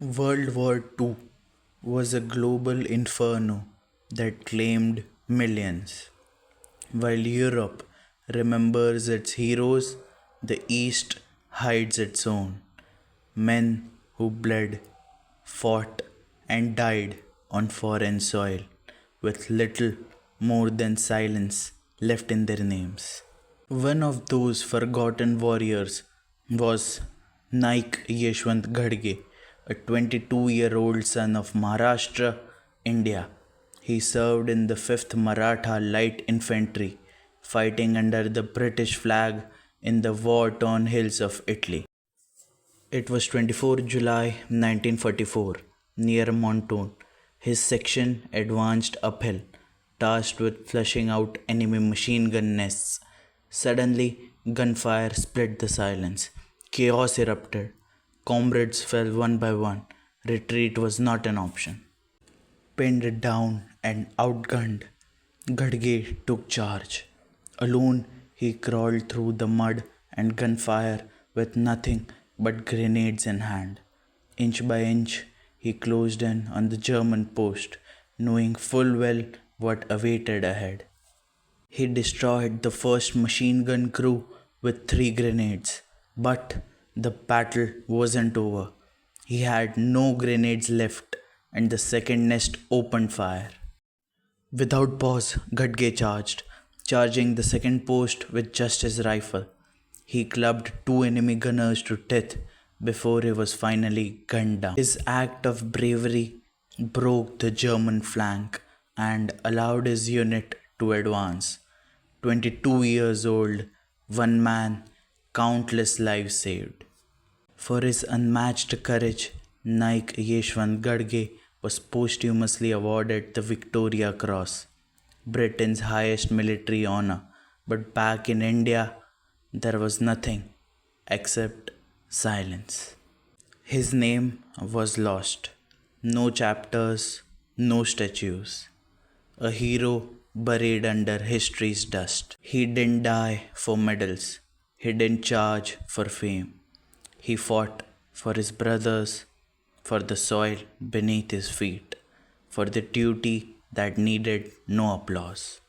World War II was a global inferno that claimed millions. While Europe remembers its heroes, the East hides its own. Men who bled, fought, and died on foreign soil with little more than silence left in their names. One of those forgotten warriors was Naik Yeshwant Ghadge, a 22-year-old son of Maharashtra, India. He served in the 5th Maratha Light Infantry, fighting under the British flag in the war-torn hills of Italy. It was 24 July 1944, near Montoon. His section advanced uphill, tasked with flushing out enemy machine gun nests. Suddenly, gunfire split the silence. Chaos erupted. Comrades fell one by one. Retreat was not an option. Pinned down and outgunned, Gadge took charge. Alone, he crawled through the mud and gunfire with nothing but grenades in hand. Inch by inch, he closed in on the German post, knowing full well what awaited ahead. He destroyed the first machine gun crew with 3 grenades, but the battle wasn't over. He had no grenades left, and the second nest opened fire. Without pause, Gadge charged, charging the second post with just his rifle. He clubbed 2 enemy gunners to death before he was finally gunned down. His act of bravery broke the German flank and allowed his unit to advance. 22 years old, one man, countless lives saved. For his unmatched courage, Naik Yeshwant Gadge was posthumously awarded the Victoria Cross, Britain's highest military honor. But back in India, there was nothing except silence. His name was lost. No chapters, no statues. A hero buried under history's dust. He didn't die for medals. He didn't charge for fame. He fought for his brothers, for the soil beneath his feet, for the duty that needed no applause.